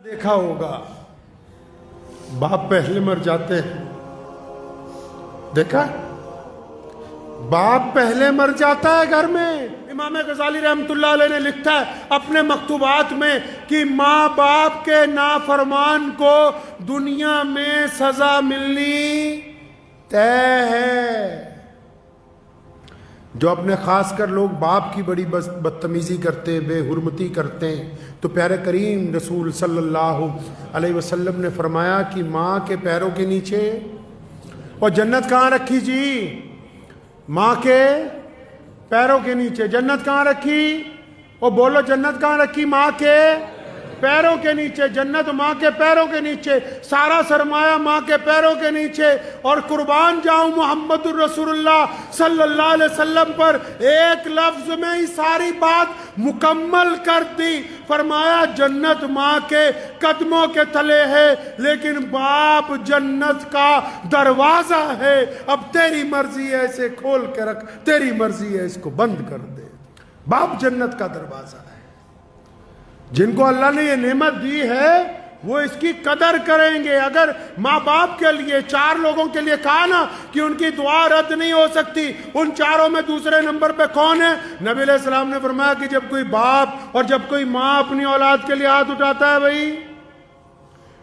دیکھا ہوگا باپ پہلے مر جاتے ہیں، دیکھا باپ پہلے مر جاتا ہے گھر میں۔ امام غزالی رحمۃ اللہ علیہ نے لکھتا ہے اپنے مکتوبات میں کہ ماں باپ کے نافرمان کو دنیا میں سزا ملنی طے ہے۔ جو اپنے خاص کر لوگ باپ کی بڑی بدتمیزی کرتے ہیں، بے حرمتی کرتے ہیں، تو پیارے کریم رسول صلی اللہ علیہ وسلم نے فرمایا کہ ماں کے پیروں کے نیچے، اور جنت کہاں رکھی جی؟ ماں کے پیروں کے نیچے۔ جنت کہاں رکھی؟ اور بولو جنت کہاں رکھی؟ ماں کے پیروں کے نیچے۔ جنت ماں کے پیروں کے نیچے، سارا سرمایہ ماں کے پیروں کے نیچے۔ اور قربان جاؤں محمد الرسول اللہ صلی اللہ علیہ وسلم پر، ایک لفظ میں ہی ساری بات مکمل کر دی۔ فرمایا جنت ماں کے قدموں کے تلے ہے، لیکن باپ جنت کا دروازہ ہے۔ اب تیری مرضی ہے اسے کھول کے رکھ، تیری مرضی ہے اس کو بند کر دے۔ باپ جنت کا دروازہ ہے۔ جن کو اللہ نے یہ نعمت دی ہے وہ اس کی قدر کریں گے۔ اگر ماں باپ کے لیے، چار لوگوں کے لیے کہا نا کہ ان کی دعا رد نہیں ہو سکتی، ان چاروں میں دوسرے نمبر پہ کون ہے؟ نبی علیہ السلام نے فرمایا کہ جب کوئی باپ اور جب کوئی ماں اپنی اولاد کے لیے ہاتھ اٹھاتا ہے، بھائی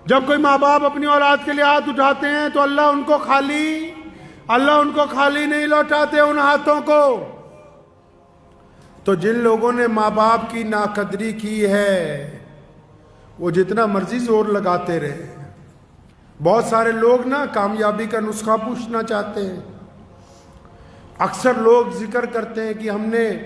جب کوئی ماں باپ اپنی اولاد کے لیے ہاتھ اٹھاتے ہیں تو اللہ ان کو خالی نہیں لوٹاتے ان ہاتھوں کو۔ تو جن لوگوں نے ماں باپ کی ناقدری کی ہے وہ جتنا مرضی زور لگاتے رہے۔ بہت سارے لوگ نا کامیابی کا نسخہ پوچھنا چاہتے ہیں۔ اکثر لوگ ذکر کرتے ہیں کہ ہم نے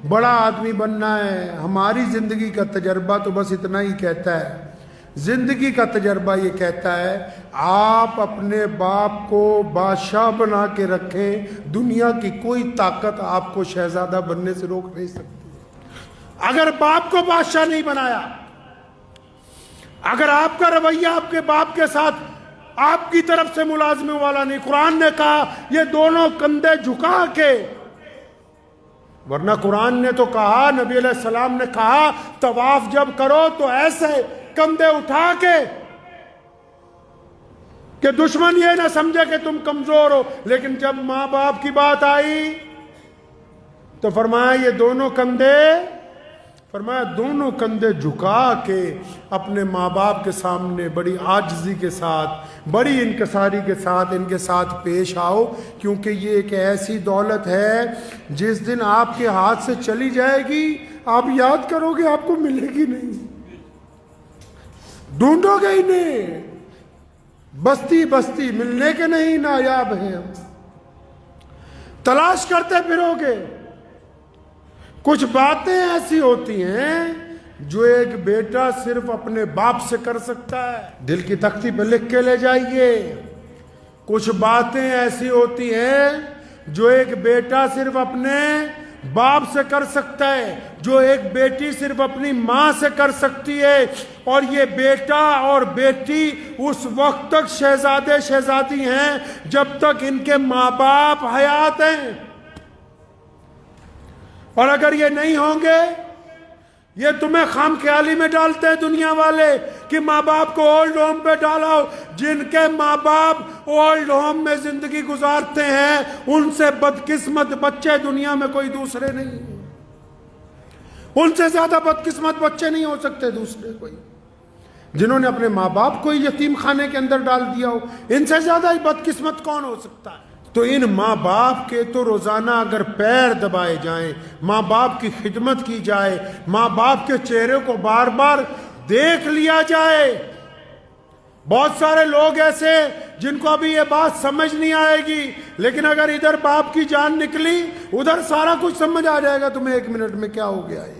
بڑا آدمی بننا ہے، ہماری زندگی کا تجربہ تو بس اتنا ہی کہتا ہے۔ زندگی کا تجربہ یہ کہتا ہے آپ اپنے باپ کو بادشاہ بنا کے رکھیں، دنیا کی کوئی طاقت آپ کو شہزادہ بننے سے روک نہیں سکتی۔ اگر باپ کو بادشاہ نہیں بنایا، اگر آپ کا رویہ آپ کے باپ کے ساتھ آپ کی طرف سے ملازمے والا نہیں، قرآن نے کہا یہ دونوں کندھے جھکا کے، ورنہ قرآن نے تو کہا، نبی علیہ السلام نے کہا طواف جب کرو تو ایسے کندھے اٹھا کے کہ دشمن یہ نہ سمجھے کہ تم کمزور ہو۔ لیکن جب ماں باپ کی بات آئی تو فرمایا یہ دونوں کندھے جھکا کے اپنے ماں باپ کے سامنے بڑی عاجزی کے ساتھ، بڑی انکساری کے ساتھ ان کے ساتھ پیش آؤ، کیونکہ یہ ایک ایسی دولت ہے جس دن آپ کے ہاتھ سے چلی جائے گی آپ یاد کرو گے آپ کو ملے گی نہیں، ڈھونڈو گے ہی نہیں، بستی بستی ملنے کے نہیں نایاب ہیں ہم، تلاش کرتے پھرو گے۔ کچھ باتیں ایسی ہوتی ہیں جو ایک بیٹا صرف اپنے باپ سے کر سکتا ہے، دل کی تختی پہ لکھ کے لے جائیے۔ کچھ باتیں ایسی ہوتی ہیں جو ایک بیٹا صرف اپنے باپ سے کر سکتا ہے، جو ایک بیٹی صرف اپنی ماں سے کر سکتی ہے، اور یہ بیٹا اور بیٹی اس وقت تک شہزادے شہزادی ہیں جب تک ان کے ماں باپ حیات ہیں، اور اگر یہ نہیں ہوں گے، یہ تمہیں خام خیالی میں ڈالتے ہیں دنیا والے کہ ماں باپ کو اولڈ ہوم پہ ڈالو۔ جن کے ماں باپ اولڈ ہوم میں زندگی گزارتے ہیں ان سے بدقسمت بچے دنیا میں کوئی دوسرے نہیں ہیں، ان سے زیادہ بدقسمت بچے نہیں ہو سکتے دوسرے کوئی، جنہوں نے اپنے ماں باپ کو یتیم خانے کے اندر ڈال دیا ہو، ان سے زیادہ بدقسمت کون ہو سکتا ہے؟ تو ان ماں باپ کے تو روزانہ اگر پیر دبائے جائیں، ماں باپ کی خدمت کی جائے، ماں باپ کے چہرے کو بار بار دیکھ لیا جائے۔ بہت سارے لوگ ایسے جن کو ابھی یہ بات سمجھ نہیں آئے گی، لیکن اگر ادھر باپ کی جان نکلی ادھر سارا کچھ سمجھ آ جائے گا تمہیں ایک منٹ میں کیا ہو گیا یہ۔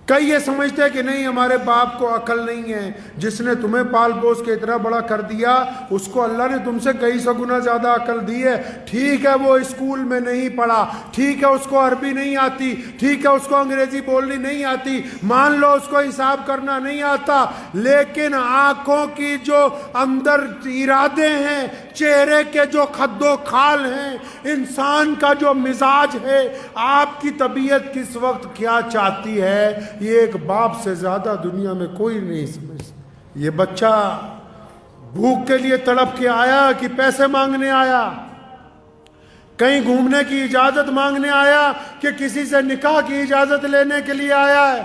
کئی یہ سمجھتے ہیں کہ نہیں ہمارے باپ کو عقل نہیں ہے، جس نے تمہیں پال پوس کے اتنا بڑا کر دیا اس کو اللہ نے تم سے کئی سو گنا زیادہ عقل دی ہے۔ ٹھیک ہے وہ اسکول میں نہیں پڑھا، ٹھیک ہے اس کو عربی نہیں آتی، ٹھیک ہے اس کو انگریزی بولنی نہیں آتی، مان لو اس کو حساب کرنا نہیں آتا، لیکن آنکھوں کی جو اندر ارادے ہیں، چہرے کے جو خد و خال ہیں، انسان کا جو مزاج ہے، آپ کی طبیعت کس وقت کیا چاہتی ہے یہ ایک باپ سے زیادہ دنیا میں کوئی نہیں سمجھتا۔ یہ بچہ بھوک کے لیے تڑپ کے آیا کہ پیسے مانگنے آیا، کہیں گھومنے کی اجازت مانگنے آیا کہ کسی سے نکاح کی اجازت لینے کے لیے آیا ہے،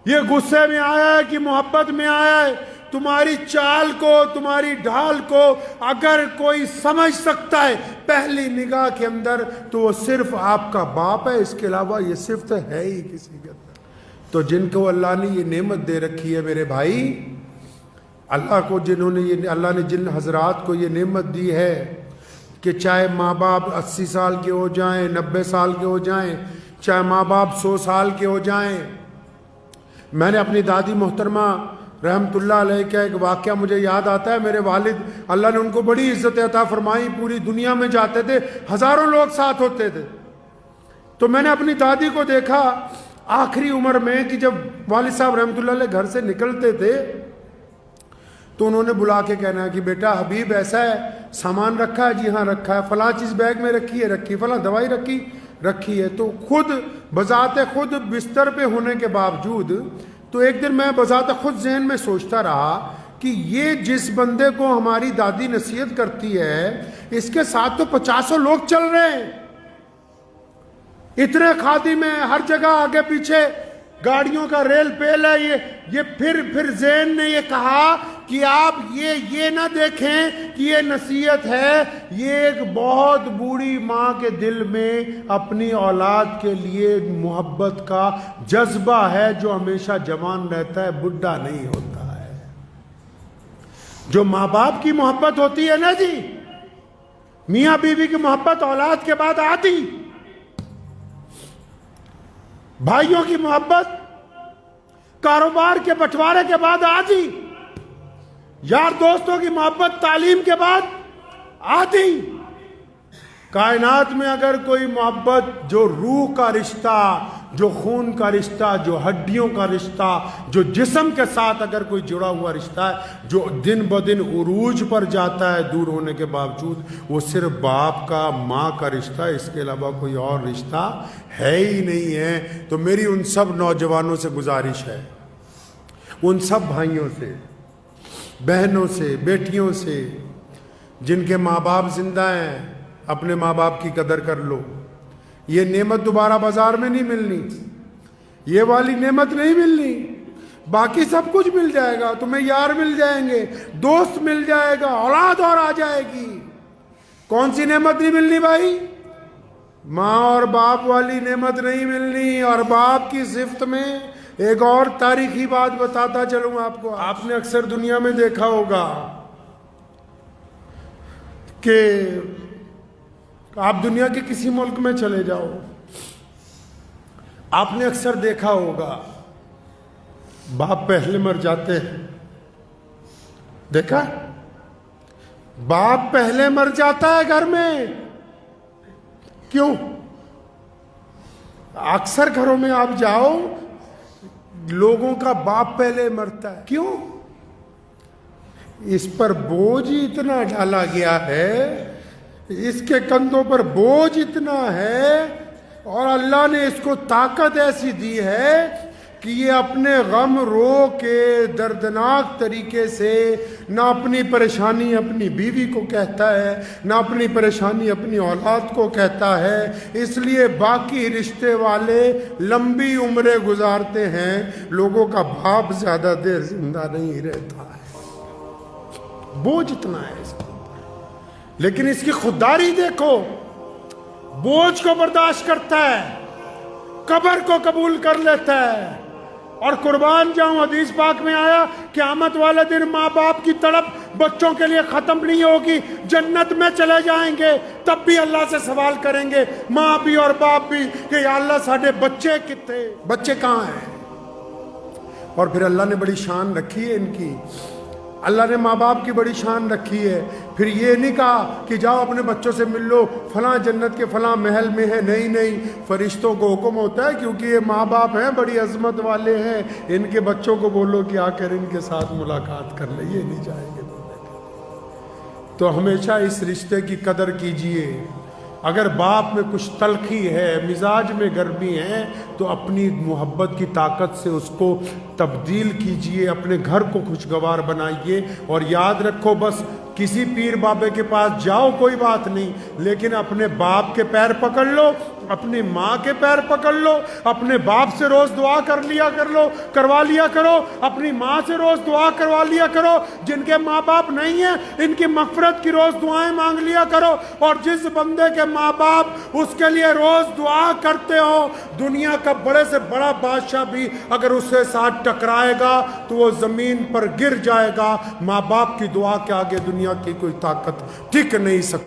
یہ غصے میں آیا ہے کہ محبت میں آیا ہے۔ تمہاری چال کو، تمہاری ڈھال کو اگر کوئی سمجھ سکتا ہے پہلی نگاہ کے اندر تو وہ صرف آپ کا باپ ہے، اس کے علاوہ یہ صفت ہے ہی کسی کے اندر۔ تو جن کو اللہ نے یہ نعمت دے رکھی ہے میرے بھائی، اللہ نے جن حضرات کو یہ نعمت دی ہے کہ چاہے ماں باپ 80 سال کے ہو جائیں، 90 سال کے ہو جائیں، چاہے ماں باپ 100 سال کے ہو جائیں۔ میں نے اپنی دادی محترمہ رحمت اللہ علیہ کا ایک واقعہ مجھے یاد آتا ہے۔ میرے والد، اللہ نے ان کو بڑی عزت عطا فرمائی، پوری دنیا میں جاتے تھے، ہزاروں لوگ ساتھ ہوتے تھے۔ تو میں نے اپنی دادی کو دیکھا آخری عمر میں کہ جب والد صاحب رحمت اللہ علیہ گھر سے نکلتے تھے تو انہوں نے بلا کے کہنا ہے کہ بیٹا حبیب ایسا ہے، سامان رکھا ہے؟ جی ہاں رکھا ہے۔ فلاں چیز بیگ میں رکھی ہے؟ فلاں دوائی رکھی ہے۔ تو خود بذات خود بستر پہ ہونے کے باوجود، تو ایک دن میں بذات خود ذہن میں سوچتا رہا کہ یہ جس بندے کو ہماری دادی نصیحت کرتی ہے، اس کے ساتھ تو 50 لوگ چل رہے ہیں، اتنے خادم میں ہر جگہ آگے پیچھے گاڑیوں کا ریل پیل ہے۔ یہ پھر ذہن نے یہ کہا کہ آپ یہ نہ دیکھیں کہ یہ نصیحت ہے، یہ ایک بہت بوڑھی ماں کے دل میں اپنی اولاد کے لیے محبت کا جذبہ ہے جو ہمیشہ جوان رہتا ہے، بڈھا نہیں ہوتا ہے۔ جو ماں باپ کی محبت ہوتی ہے نا جی، میاں بیوی کی محبت اولاد کے بعد آتی، بھائیوں کی محبت کاروبار کے بٹوارے کے بعد آتی، یار دوستوں کی محبت تعلیم کے بعد آتی۔ کائنات میں اگر کوئی محبت جو روح کا رشتہ، جو خون کا رشتہ، جو ہڈیوں کا رشتہ، جو جسم کے ساتھ اگر کوئی جڑا ہوا رشتہ ہے جو دن بدن عروج پر جاتا ہے دور ہونے کے باوجود، وہ صرف باپ کا، ماں کا رشتہ ہے، اس کے علاوہ کوئی اور رشتہ ہے ہی نہیں ہے۔ تو میری ان سب نوجوانوں سے گزارش ہے، ان سب بھائیوں سے، بہنوں سے، بیٹیوں سے جن کے ماں باپ زندہ ہیں، اپنے ماں باپ کی قدر کر لو۔ یہ نعمت دوبارہ بازار میں نہیں ملنی، یہ والی نعمت نہیں ملنی، باقی سب کچھ مل جائے گا، تمہیں یار مل جائیں گے، دوست مل جائے گا، اولاد اور آ جائے گی۔ کون سی نعمت نہیں ملنی بھائی؟ ماں اور باپ والی نعمت نہیں ملنی۔ اور باپ کی صفت میں ایک اور تاریخی بات بتاتا چلوں آپ کو۔ آپ نے اکثر دنیا میں دیکھا ہوگا کہ آپ دنیا کے کسی ملک میں چلے جاؤ، آپ نے اکثر دیکھا ہوگا باپ پہلے مر جاتے ہیں۔ دیکھا؟ باپ پہلے مر جاتا ہے گھر میں۔ کیوں؟ اکثر گھروں میں آپ جاؤ، لوگوں کا باپ پہلے مرتا ہے۔ کیوں؟ اس پر بوجھ اتنا ڈالا گیا ہے، اس کے کندھوں پر بوجھ اتنا ہے، اور اللہ نے اس کو طاقت ایسی دی ہے کہ یہ اپنے غم رو کے دردناک طریقے سے نہ اپنی پریشانی اپنی بیوی کو کہتا ہے، نہ اپنی پریشانی اپنی اولاد کو کہتا ہے۔ اس لیے باقی رشتے والے لمبی عمریں گزارتے ہیں، لوگوں کا باپ زیادہ دیر زندہ نہیں رہتا ہے۔ بوجھ اتنا ہے اس کو، لیکن اس کی خودداری دیکھو، بوجھ کو برداشت کرتا ہے، قبر کو قبول کر لیتا ہے۔ اور قربان جاؤں، حدیث پاک میں آیا قیامت والے دن ماں باپ کی تڑپ بچوں کے لیے ختم نہیں ہوگی، جنت میں چلے جائیں گے تب بھی اللہ سے سوال کریں گے، ماں بھی اور باپ بھی، کہ یا اللہ ساڈے بچے کتنے، بچے کہاں ہیں؟ اور پھر اللہ نے بڑی شان رکھی ہے ان کی، اللہ نے ماں باپ کی بڑی شان رکھی ہے۔ پھر یہ نہیں کہا کہ جاؤ اپنے بچوں سے مل لو، فلاں جنت کے فلاں محل میں ہے، نہیں، فرشتوں کو حکم ہوتا ہے کیونکہ یہ ماں باپ ہیں، بڑی عظمت والے ہیں، ان کے بچوں کو بولو کہ آ کر ان کے ساتھ ملاقات کر لیں، یہ نہیں جائیں گے۔ تو ہمیشہ اس رشتے کی قدر کیجئے۔ اگر باپ میں کچھ تلخی ہے، مزاج میں گرمی ہے، تو اپنی محبت کی طاقت سے اس کو تبدیل کیجئے، اپنے گھر کو خوشگوار بنائیے، اور یاد رکھو بس کسی پیر بابے کے پاس جاؤ کوئی بات نہیں، لیکن اپنے باپ کے پیر پکڑ لو، اپنی ماں کے پیر پکڑ لو، اپنے باپ سے روز دعا کروا لیا کرو، اپنی ماں سے روز دعا کروا لیا کرو، جن کے ماں باپ نہیں ہیں ان کی مغفرت کی روز دعائیں مانگ لیا کرو، اور جس بندے کے ماں باپ اس کے لیے روز دعا کرتے ہو، دنیا کا بڑے سے بڑا بادشاہ بھی اگر اس کے ساتھ ٹکرائے گا تو وہ زمین پر گر جائے گا۔ ماں باپ کی دعا کے آگے دنیا کی کوئی طاقت ٹک نہیں سکتی۔